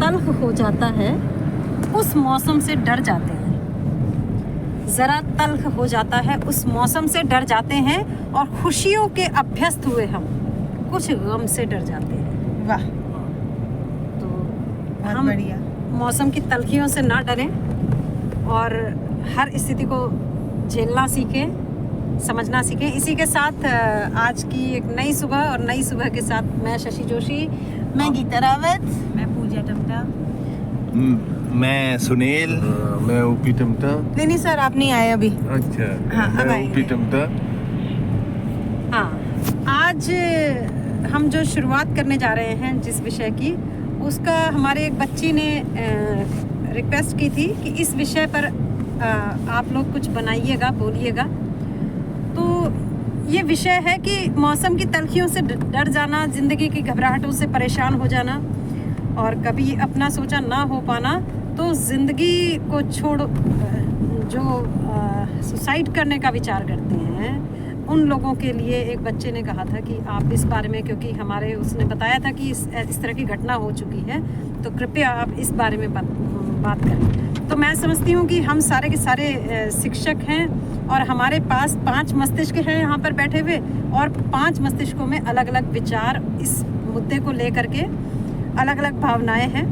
तल्ख हो जाता है उस मौसम से डर जाते हैं। ज़रा तल्ख हो जाता है उस मौसम से डर जाते हैं, और खुशियों के अभ्यस्त हुए हम कुछ गम से डर जाते हैं। वाह, तो बहुत हम बढ़िया। मौसम की तल्खियों से ना डरें और हर स्थिति को झेलना सीखें, समझना सीखें। इसी के साथ आज की एक नई सुबह, और नई सुबह के साथ मैं शशि जोशी, मैं गीता रावत, मैं पूजा टमटा। मैं सुनील। मैं ओपी टमटा। नहीं सर, आप नहीं आए अभी। अच्छा, हाँ, अब मैं आएंगे। ओपी टमटा। हाँ, आज हम जो शुरुआत करने जा रहे हैं जिस विषय की, उसका हमारे एक बच्ची ने रिक्वेस्ट की थी कि इस विषय पर आप लोग कुछ बनाइएगा, बोलिएगा। तो ये विषय है कि मौसम की तल्खियों से डर जाना, ज़िंदगी की घबराहटों से परेशान हो जाना, और कभी अपना सोचा ना हो पाना। तो ज़िंदगी को छोड़ जो सुसाइड करने का विचार करते हैं, उन लोगों के लिए एक बच्चे ने कहा था कि आप इस बारे में, क्योंकि हमारे उसने बताया था कि इस तरह की घटना हो चुकी है, तो कृपया आप इस बारे में बात करें। तो मैं समझती हूँ कि हम सारे के सारे शिक्षक हैं, और हमारे पास 5 मस्तिष्क हैं यहाँ पर बैठे हुए, और 5 मस्तिष्कों में अलग अलग विचार इस मुद्दे को लेकर के, अलग अलग भावनाएं हैं।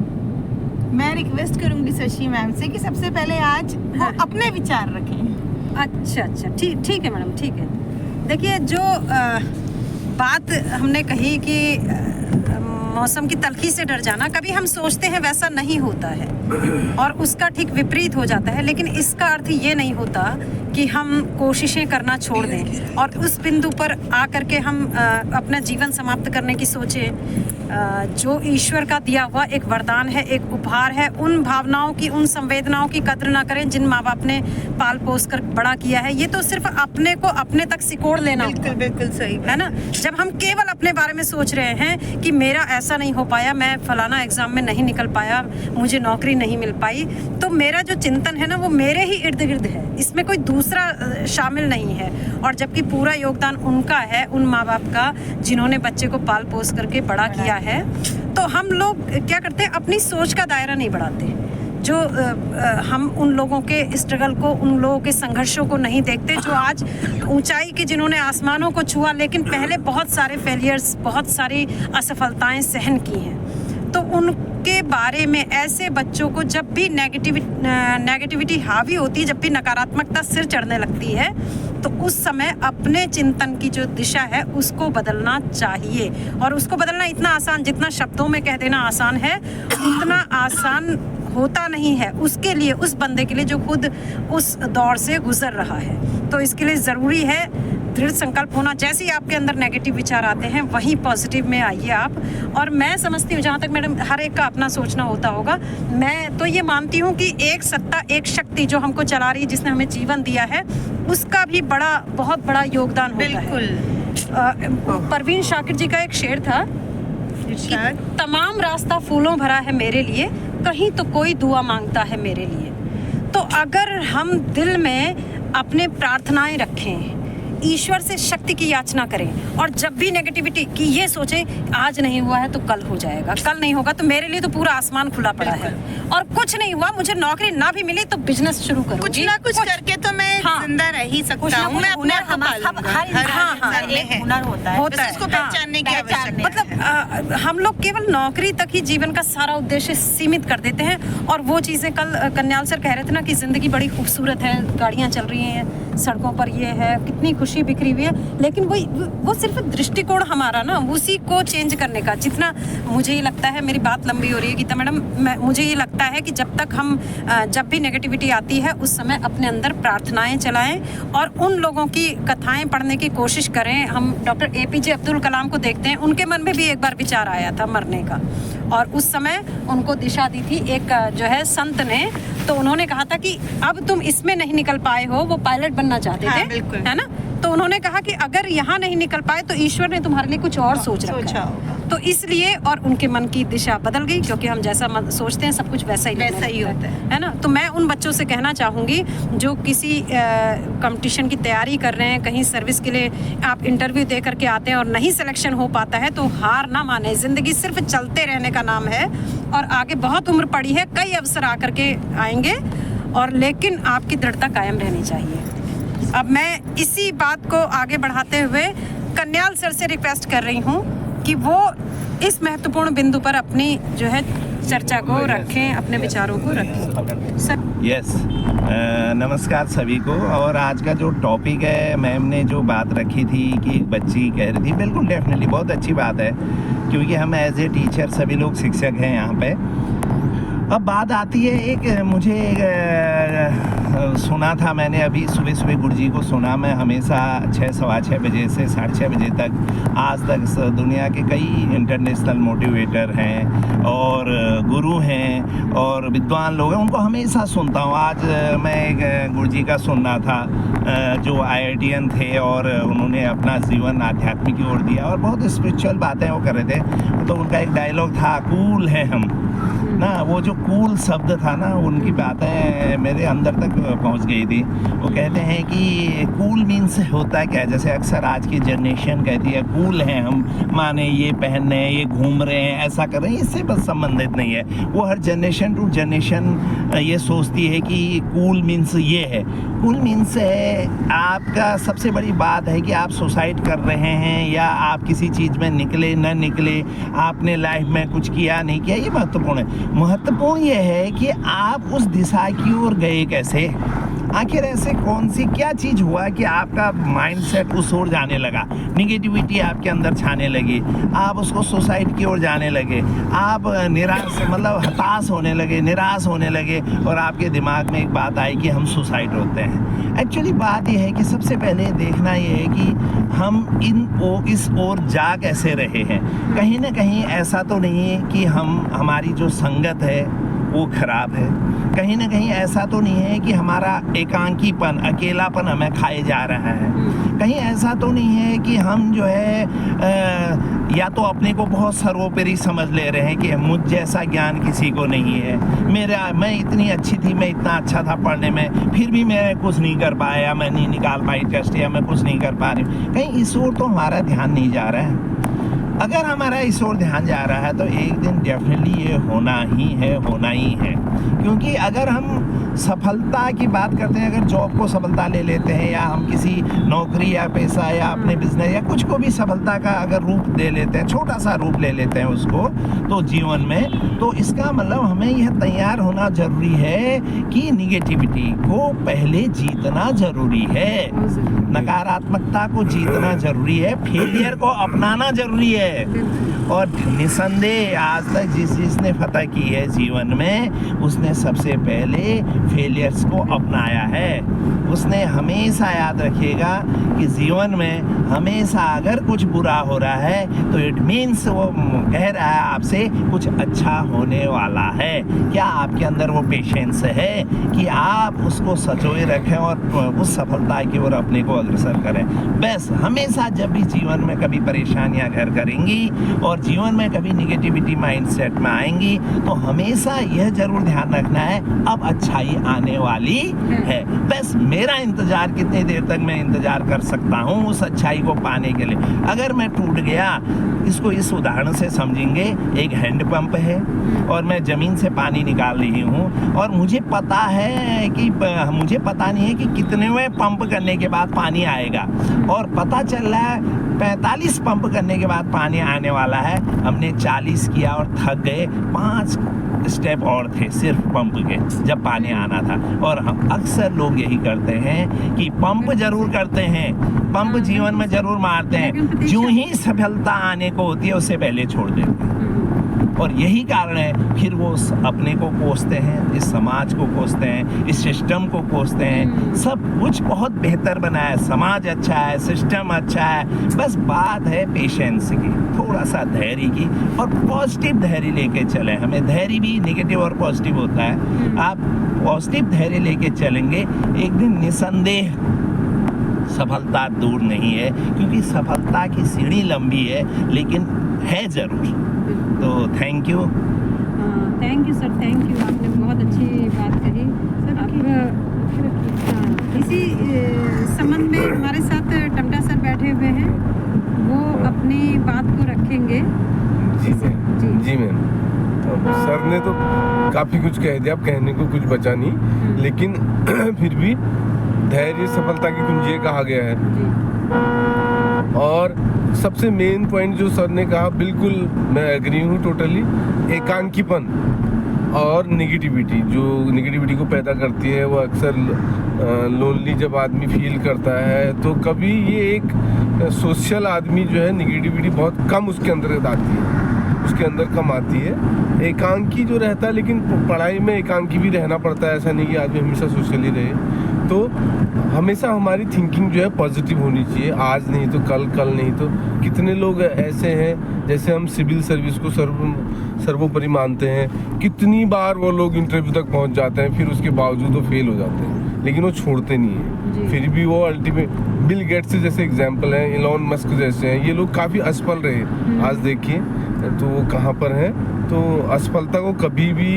मैं रिक्वेस्ट करूंगी शशि मैम से कि सबसे पहले आज वो हाँ। अपने विचार रखें। अच्छा, ठीक है मैडम, ठीक है। देखिए, जो बात हमने कही कि मौसम की तल्खी से डर जाना, कभी हम सोचते हैं वैसा नहीं होता है और उसका ठीक विपरीत हो जाता है, लेकिन इसका अर्थ ये नहीं होता कि हम कोशिशें करना छोड़ दें और उस बिंदु पर आकर के हम अपना जीवन समाप्त करने की सोचें। जो ईश्वर का दिया हुआ एक वरदान है, एक उपहार है, उन भावनाओं की, उन संवेदनाओं की कद्र ना करें जिन माँ बाप ने पाल पोस कर बड़ा किया है। ये तो सिर्फ अपने को अपने तक सिकोड़ लेना बिल्कुल बिल्कुल सही है ना। जब हम केवल अपने बारे में सोच रहे हैं कि मेरा ऐसा नहीं हो पाया, मैं फलाना एग्जाम में नहीं निकल पाया, मुझे नौकरी नहीं मिल पाई, तो मेरा जो चिंतन है ना वो मेरे ही इर्द गिर्द है, इसमें कोई दूसरा शामिल नहीं है। और जबकि पूरा योगदान उनका है, उन माँ बाप का जिन्होंने बच्चे को पाल पोस करके बड़ा किया है। तो हम लोग क्या करते हैं, अपनी सोच का दायरा नहीं बढ़ाते। जो हम उन लोगों के स्ट्रगल को, उन लोगों के संघर्षों को नहीं देखते जो आज ऊंचाई की, जिन्होंने आसमानों को छुआ, लेकिन पहले बहुत सारे फेलियर्स, बहुत सारी असफलताएं सहन की हैं। तो उनके बारे में, ऐसे बच्चों को जब भी नेगेटिविटी हावी होती है, जब भी नकारात्मकता सिर चढ़ने लगती है, तो उस समय अपने चिंतन की जो दिशा है उसको बदलना चाहिए। और उसको बदलना इतना आसान, जितना शब्दों में कह देना आसान है, उतना आसान होता नहीं है उसके लिए, उस बंदे के लिए जो खुद उस दौर से गुजर रहा है। तो इसके लिए ज़रूरी है दृढ़ संकल्प होना। जैसे ही आपके अंदर नेगेटिव विचार आते हैं, वहीं पॉजिटिव में आइए आप। और मैं समझती हूँ, जहाँ तक मैडम हर एक का अपना सोचना होता होगा, मैं तो ये मानती हूँ कि एक सत्ता, एक शक्ति जो हमको चला रही है, जिसने हमें जीवन दिया है, उसका भी बहुत बड़ा योगदान होता है। बिल्कुल। परवीन शाकिर जी का एक शेर था कि तमाम रास्ता फूलों भरा है मेरे लिए, कहीं तो कोई दुआ मांगता है मेरे लिए। तो अगर हम दिल में अपने प्रार्थनाएं रखें, ईश्वर से शक्ति की याचना करें, और जब भी नेगेटिविटी की ये सोचें आज नहीं हुआ है तो कल हो जाएगा, कल नहीं होगा तो मेरे लिए तो पूरा आसमान खुला पड़ा है, और कुछ नहीं हुआ, मुझे नौकरी ना भी मिली तो बिजनेस शुरू करूंगी, कुछ ना कुछ करके तो मैं जिंदा रह ही सकता हूँ। मैं अपने आप को हुनर होता है, उसको पहचानने की आवश्यकता है। मतलब हम लोग केवल नौकरी तक ही जीवन का सारा उद्देश्य सीमित कर देते हैं। और वो चीज़ें कल कन्याल सर कह रहे थे ना कि ज़िंदगी बड़ी खूबसूरत है, गाड़ियाँ चल रही हैं सड़कों पर, ये है, कितनी खुशी बिखरी हुई है, लेकिन वो सिर्फ दृष्टिकोण हमारा ना, उसी को चेंज करने का। जितना मुझे ये लगता है, मेरी बात लंबी हो रही है गीता मैडम, मुझे ये लगता है कि जब तक हम जब भी नेगेटिविटी आती है उस समय अपने अंदर प्रार्थनाएं चलाएं और उन लोगों की कथाएं पढ़ने की कोशिश करें। हम डॉक्टर APJ अब्दुल कलाम को देखते हैं, उनके मन में भी एक बार विचार आया था मरने का, और उस समय उनको दिशा दी थी एक जो है संत ने। तो उन्होंने कहा था कि अब तुम इसमें नहीं निकल पाए हो, वो पायलट बनना चाहते थे, है ना। तो उन्होंने कहा कि अगर यहाँ नहीं निकल पाए तो ईश्वर ने तुम्हारे लिए कुछ और सोच रखा है। तो इसलिए, और उनके मन की दिशा बदल गई, क्योंकि हम जैसा सोचते हैं सब कुछ वैसा ही होता है ना। तो मैं उन बच्चों से कहना चाहूँगी जो किसी कंपटीशन की तैयारी कर रहे हैं, कहीं सर्विस के लिए आप इंटरव्यू दे करके आते हैं और नहीं सिलेक्शन हो पाता है, तो हार ना माने। ज़िंदगी सिर्फ चलते रहने का नाम है और आगे बहुत उम्र पड़ी है, कई अवसर आकर के आएंगे, और लेकिन आपकी दृढ़ता कायम रहनी चाहिए। अब मैं इसी बात को आगे बढ़ाते हुए कन्याल सर से रिक्वेस्ट कर रही हूँ कि वो इस महत्वपूर्ण बिंदु पर अपनी जो है चर्चा को रखें, अपने विचारों को रखें सर। यस, नमस्कार सभी को। और आज का जो टॉपिक है, मैम ने जो बात रखी थी कि एक बच्ची कह रही थी, बिल्कुल डेफिनेटली बहुत अच्छी बात है, क्योंकि हम एज ए टीचर सभी लोग शिक्षक हैं यहाँ पे। अब बात आती है, एक मुझे सुना था मैंने अभी सुबह सुबह गुरुजी को सुना। मैं हमेशा 6 सवा 6 बजे से 6:30 बजे तक आज तक दुनिया के कई इंटरनेशनल मोटिवेटर हैं और गुरु हैं और विद्वान लोग हैं, उनको हमेशा सुनता हूँ। आज मैं एक गुरुजी का सुनना था जो IITian थे और उन्होंने अपना जीवन आध्यात्मिक की ओर दिया और बहुत स्पिरिचुअल बातें वो कर रहे थे। तो उनका एक डायलॉग था, कूल है हम ना। वो जो कूल शब्द था ना, उनकी बातें मेरे अंदर तक पहुंच गई थी। वो कहते हैं कि कूल मीन्स होता क्या है, जैसे अक्सर आज की जनरेशन कहती है कूल हैं हम, माने ये पहन रहे हैं, ये घूम रहे हैं, ऐसा कर रहे हैं, इससे बस संबंधित नहीं है। वो हर जनरेशन टू जनरेशन ये सोचती है कि कूल मीन्स ये है। कूल मीन्स है आपका सबसे बड़ी बात है कि आप सुसाइड कर रहे हैं या आप किसी चीज़ में निकले न निकले, आपने लाइफ में कुछ किया नहीं किया, ये महत्वपूर्ण है। महत्वपूर्ण ये है कि आप उस दिशा की ओर गए कैसे। आखिर ऐसे कौन सी क्या चीज़ हुआ कि आपका माइंडसेट उस ओर जाने लगा, निगेटिविटी आपके अंदर छाने लगी, आप उसको सुसाइड की ओर जाने लगे, आप निराश मतलब हताश होने लगे, निराश होने लगे और आपके दिमाग में एक बात आई कि हम सुसाइड होते हैं। एक्चुअली बात यह है कि सबसे पहले देखना ये है कि हम इस ओर जा कैसे रहे हैं। कहीं ना कहीं ऐसा तो नहीं है कि हमारी जो संगत है वो खराब है, कहीं ना कहीं ऐसा तो नहीं है कि हमारा एकांकीपन, अकेलापन हमें खाए जा रहा है, कहीं ऐसा तो नहीं है कि हम जो है या तो अपने को बहुत सर्वोपरि समझ ले रहे हैं कि मुझ जैसा ज्ञान किसी को नहीं है, मैं इतनी अच्छी थी, मैं इतना अच्छा था पढ़ने में, फिर भी मैं कुछ नहीं कर पाया, मैं नहीं निकाल पाई टेस्ट या मैं कुछ नहीं कर पा रही। कहीं इस ओर तो हमारा ध्यान नहीं जा रहा है। अगर हमारा इस ओर ध्यान जा रहा है तो एक दिन डेफिनेटली ये होना ही है। क्योंकि अगर हम सफलता की बात करते हैं, अगर जॉब को सफलता ले लेते हैं या हम किसी नौकरी या पैसा या अपने बिजनेस या कुछ को भी सफलता का अगर रूप दे लेते हैं, छोटा सा रूप ले लेते हैं उसको, तो जीवन में, तो इसका मतलब हमें यह तैयार होना जरूरी है कि निगेटिविटी को पहले जीतना जरूरी है, नकारात्मकता को जीतना जरूरी है, फेलियर को अपनाना जरूरी है। और निसंदेह आज तक जिसने फतह की है जीवन में, उसने सबसे पहले फेलियर्स को अपनाया है। उसने हमेशा याद रखिएगा कि जीवन में हमेशा अगर कुछ बुरा हो रहा है तो इट मीन्स वो कह रहा है आपसे कुछ अच्छा होने वाला है। क्या आपके अंदर वो पेशेंस है कि आप उसको सजोए रखें और उस सफलता की ओर अपने को अग्रसर करें। बस हमेशा जब भी जीवन में कभी परेशानियां घर करेंगी और जीवन में कभी निगेटिविटी माइंडसेट में आएंगी, तो हमेशा यह जरूर ध्यान रखना है अब अच्छाई आने वाली है। बस मेरा इंतजार कितनी देर तक मैं इंतजार कर सकता हूँ उस अच्छाई को पाने के लिए। अगर मैं टूट गया, इसको इस उदाहरण से समझेंगे, एक हैंडपंप है और मैं ज़मीन से पानी निकाल रही हूँ और मुझे पता है कि मुझे पता नहीं है कि कितने पंप करने के बाद पानी आएगा, और पता चल रहा है 45 पंप करने के बाद पानी आने वाला है। हमने 40 किया और थक गए, 5 स्टेप और थे सिर्फ पंप के जब पानी आना था। और हम अक्सर लोग यही करते हैं कि पंप जरूर करते हैं, पंप जीवन में जरूर मारते हैं, जो ही सफलता आने को होती है उससे पहले छोड़ देते हैं। और यही कारण है फिर वो अपने को कोसते हैं, इस समाज को कोसते हैं, इस सिस्टम को कोसते हैं। सब कुछ बहुत बेहतर बना है, समाज अच्छा है, सिस्टम अच्छा है, बस बात है पेशेंस की, थोड़ा सा धैर्य की, और पॉजिटिव धैर्य लेके चले। हमें धैर्य भी नेगेटिव और पॉजिटिव होता है। आप पॉजिटिव धैर्य लेके चलेंगे, एक दिन निसंदेह सफलता दूर नहीं है, क्योंकि सफलता की सीढ़ी लंबी है लेकिन है ज़रूर। तो thank you. Thank you sir, thank you, आपने बहुत अच्छी बात कही। अब इसी संबंध में हमारे साथ टमटा सर बैठे हुए हैं, वो अपनी बात को रखेंगे। जी मैम, जी मैम। सर ने तो काफ़ी कुछ कह दिया, अब कहने को कुछ बचा नहीं, लेकिन फिर भी धैर्य सफलता की कुंजी कहा गया है। और सबसे मेन पॉइंट जो सर ने कहा, बिल्कुल मैं एग्री हूँ टोटली। एकांकीपन और नेगेटिविटी, जो नेगेटिविटी को पैदा करती है, वो अक्सर लोनली जब आदमी फील करता है, तो कभी ये एक सोशल आदमी जो है, नेगेटिविटी बहुत कम उसके अंदर आती है, उसके अंदर कम आती है। एकांकी जो रहता है, लेकिन पढ़ाई में एकांकी भी रहना पड़ता है, ऐसा नहीं कि आदमी हमेशा सोशली रहे। तो हमेशा हमारी थिंकिंग जो है पॉजिटिव होनी चाहिए, आज नहीं तो कल, कल नहीं तो। कितने लोग ऐसे हैं, जैसे हम सिविल सर्विस को सर्वोपरि मानते हैं, कितनी बार वो लोग इंटरव्यू तक पहुंच जाते हैं, फिर उसके बावजूद वो फेल हो जाते हैं, लेकिन वो छोड़ते नहीं हैं, फिर भी वो अल्टीमेट। बिल गेट्स जैसे एग्जाम्पल हैं, इलॉन मस्क जैसे हैं, ये लोग काफ़ी असफल रहे। आज देखिए तो वो कहाँ पर हैं। तो असफलता को कभी भी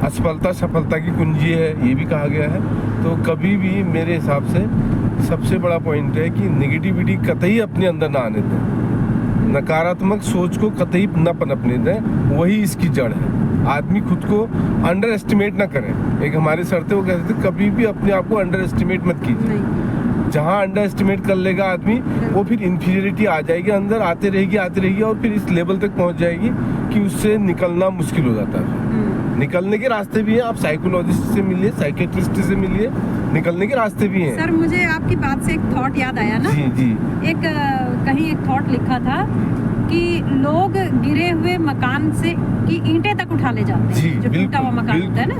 असफलता सफलता की कुंजी है, ये भी कहा गया है। तो कभी भी मेरे हिसाब से सबसे बड़ा पॉइंट है कि नेगेटिविटी कतई अपने अंदर ना आने दें, नकारात्मक सोच को कतई न पनपने दें, वही इसकी जड़ है। आदमी खुद को अंडर एस्टिमेट ना करें। एक हमारे सर थे, वो कहते थे कभी भी अपने आप को अंडर एस्टिमेट मत कीजिए। जहाँ अंडर एस्टिमेट कर लेगा आदमी, वो फिर इन्फीरियरिटी आ जाएगी अंदर, आते रहेगी और फिर इस लेवल तक पहुँच जाएगी कि उससे निकलना मुश्किल हो जाता है। निकलने के रास्ते भी हैं, आप साइकोलॉजिस्ट से मिलिए, साइकेट्रिस्ट से मिलिए, निकलने के रास्ते भी हैं। सर, मुझे आपकी बात से एक थॉट याद आया ना। जी। कहीं एक थॉट लिखा था कि लोग गिरे हुए मकान से की ईंटें तक उठा ले जाते हैं, जो टूटा हुआ मकान होता है ना,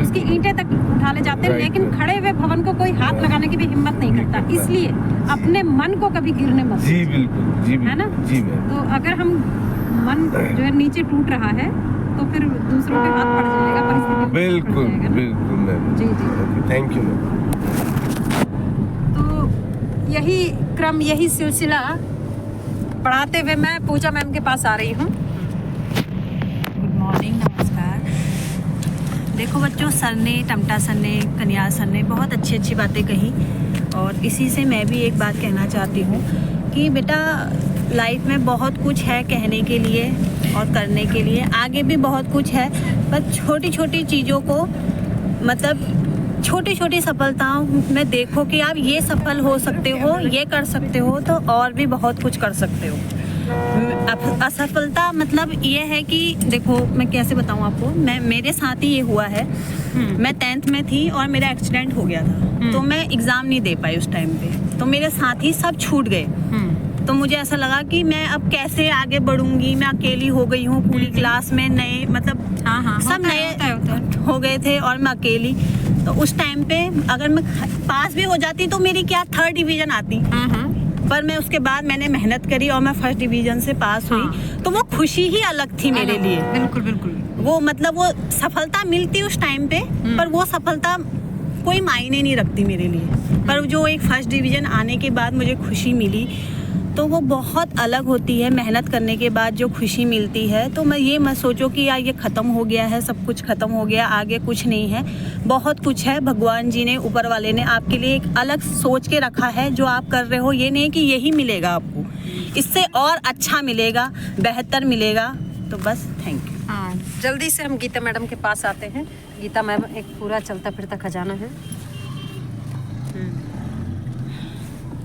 उसकी ईंटें तक उठा ले जाते हैं, लेकिन खड़े हुए भवन को कोई हाथ लगाने की भी हिम्मत नहीं करता। इसलिए अपने मन को कभी गिरने मत जी, बिल्कुल जी, है ना। जी मैम। तो अगर हम मन जो है नीचे टूट रहा है, तो फिर दूसरों के हाथ पड़ जाएगा, परिस्थिति बिल्कुल मैम। जी। Thank you ma'am. तो यही क्रम, यही सिलसिला पढ़ाते हुए मैं पूजा मैम के पास आ रही हूँ। गुड मॉर्निंग, नमस्कार। देखो बच्चों, सर ने, टमटा सर ने, कन्याल सर ने बहुत अच्छी अच्छी बातें कही, और इसी से मैं भी एक बात कहना चाहती हूँ कि बेटा, लाइफ में बहुत कुछ है कहने के लिए और करने के लिए, आगे भी बहुत कुछ है, पर छोटी छोटी चीज़ों को, मतलब छोटी छोटी सफलताओं में देखो कि आप ये सफल हो सकते हो, ये कर सकते हो, तो और भी बहुत कुछ कर सकते हो। असफलता मतलब ये है कि देखो, मैं कैसे बताऊँ आपको, मेरे साथ ही ये हुआ है। मैं 10th में थी और मेरा एक्सीडेंट हो गया था, तो मैं एग्ज़ाम नहीं दे पाई उस टाइम पे, तो मेरे साथी सब छूट गए। तो मुझे ऐसा लगा कि मैं अब कैसे आगे बढ़ूंगी, मैं अकेली हो गई हूँ, पूरी क्लास में नए, मतलब सब नए हो गए थे और मैं अकेली। तो उस टाइम पे अगर मैं पास भी हो जाती तो मेरी क्या 3rd डिवीज़न आती, पर मैं उसके बाद मैंने मेहनत करी और मैं 1st डिवीज़न से पास हुई। तो वो खुशी ही अलग थी मेरे लिए। बिल्कुल। वो मतलब वो सफलता मिलती उस टाइम पे, पर वो सफलता कोई मायने नहीं रखती मेरे लिए। पर जो एक 1st डिवीज़न आने के बाद मुझे खुशी मिली, तो वो बहुत अलग होती है। मेहनत करने के बाद जो खुशी मिलती है, तो मैं ये मत सोचो कि यार ये ख़त्म हो गया है, सब कुछ ख़त्म हो गया, आगे कुछ नहीं है। बहुत कुछ है। भगवान जी ने, ऊपर वाले ने आपके लिए एक अलग सोच के रखा है। जो आप कर रहे हो, ये नहीं कि यही मिलेगा आपको, इससे और अच्छा मिलेगा, बेहतर मिलेगा। तो बस, थैंक यू। हाँ, जल्दी से हम गीता मैडम के पास आते हैं। गीता मैम एक पूरा चलता फिरता खजाना है।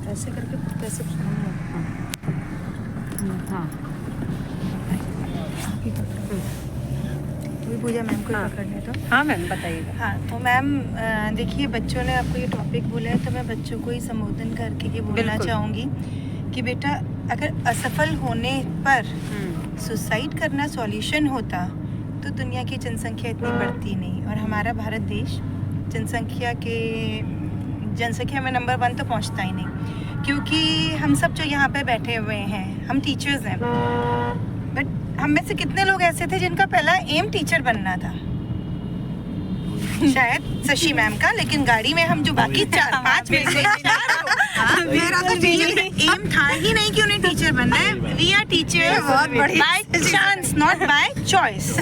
ऐसे करके कैसे, हाँ, पूजा मैम को पकड़ने तो। हाँ मैम, बताइएगा। हाँ, तो मैम देखिए, बच्चों ने आपको ये टॉपिक बोला है, तो मैं बच्चों को ही संबोधन करके ये बोलना चाहूँगी कि बेटा, अगर असफल होने पर सुसाइड करना सॉल्यूशन होता तो दुनिया की जनसंख्या इतनी बढ़ती नहीं, और हमारा भारत देश जनसंख्या में नंबर 1 तो पहुंचता ही नहीं। क्योंकि हम सब जो यहाँ पे बैठे हुए हैं, हम टीचर्स हैं, बट हम में से कितने लोग ऐसे थे जिनका पहला एम टीचर बनना था? शायद शशि मैम का, लेकिन गाड़ी में हम जो बाकी 4-5 में से मेरा तो एम था ही नहीं कि उन्हें टीचर बनना है। We are teacher by chance, not by choice.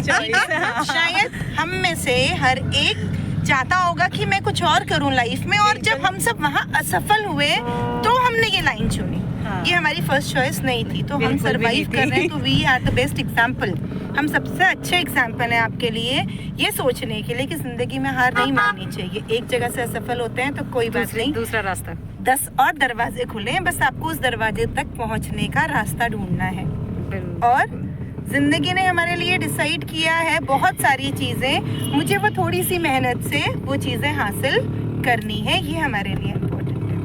शायद हम में से हर एक चाहता होगा कि मैं कुछ और करूं लाइफ में, और जब हम सब वहाँ असफल हुए तो हमने ये लाइन चुनी। ये हमारी फर्स्ट चॉइस नहीं थी, तो हम सरवाइव कर रहे हैं, तो we are the best example. हम सबसे अच्छे एग्जाम्पल हैं आपके लिए, ये सोचने के लिए कि जिंदगी में हार नहीं माननी चाहिए। एक जगह से असफल होते हैं तो कोई बात नहीं, दूसरा रास्ता 10 और दरवाजे खुले हैं, बस आपको उस दरवाजे तक पहुंचने का रास्ता ढूंढना है। और जिंदगी ने हमारे लिए डिसाइड किया है बहुत सारी चीजें, मुझे वो थोड़ी सी मेहनत से वो चीजें हासिल करनी है, ये हमारे लिए इम्पोर्टेंट है।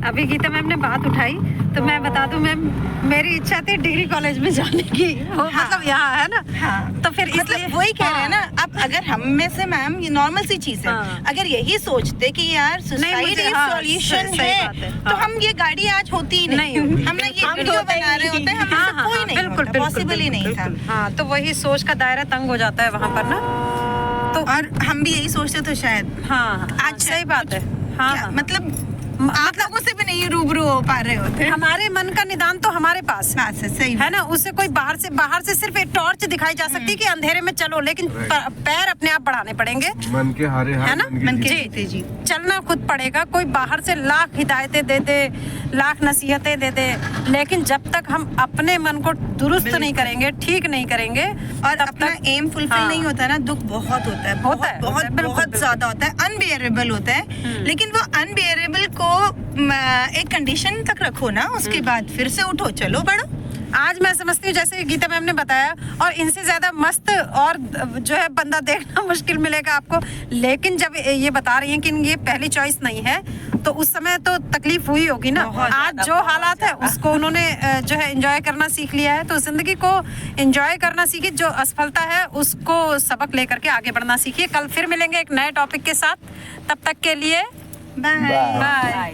अभी गीता मैम ने बात उठाई तो मैं बता दूं मैम, मेरी इच्छा थी डिग्री कॉलेज में जाने की, वो मतलब यहाँ है ना। हाँ, तो फिर मतलब वही कह रहे हैं ना। अब अगर हम में से मैम, ये नॉर्मल सी चीज है, अगर यही सोचते कि यार सुसाइड सॉल्यूशन है, तो हम ये गाड़ी आज होती ही नहीं। हम ना ये वीडियो बना रहे होते, हम कोई नहीं होता, पॉसिबल ही नहीं था। हाँ, तो वही सोच का दायरा तंग हो जाता है वहाँ पर ना। तो और हम भी यही सोचते तो शायद आज सही बात है। हाँ, मतलब आप लोगों से भी नहीं रूबरू हो पा रहे होते। हमारे मन का निदान तो हमारे पास है, सही है ना। उससे कोई बाहर से सिर्फ एक टॉर्च दिखाई जा सकती है कि अंधेरे में चलो, लेकिन पैर अपने आप बढ़ाने पड़ेंगे। मन के हारे हार है ना, मन के जीते जी चलना खुद पड़ेगा। कोई बाहर से लाख हिदायतें दे दे, लाख नसीहतें दे दे, लेकिन जब तक हम अपने मन को दुरुस्त नहीं करेंगे, ठीक नहीं करेंगे, और अपना एम फुलफिल नहीं होता ना, दुख बहुत होता है, बहुत ज्यादा होता है, अनबियरेबल होता है। लेकिन वो अनबियरेबल को एक कंडीशन तक रखो ना, उसके बाद फिर से उठो, चलो बढ़ो। आज मैं समझती हूँ जैसे गीता मैम ने बताया, और इनसे ज्यादा मस्त और जो है बंदा देखना मुश्किल मिलेगा आपको। लेकिन जब ये बता रही हैं कि ये पहली चॉइस नहीं है, तो उस समय तो तकलीफ हुई होगी ना। आज जो हालात है उसको उन्होंने जो है एंजॉय करना सीख लिया है, तो जिंदगी को एंजॉय करना सीखिए। जो असफलता है उसको सबक लेकर के आगे बढ़ना सीखिए। कल फिर मिलेंगे एक नए टॉपिक के साथ, तब तक के लिए बाय। बाय।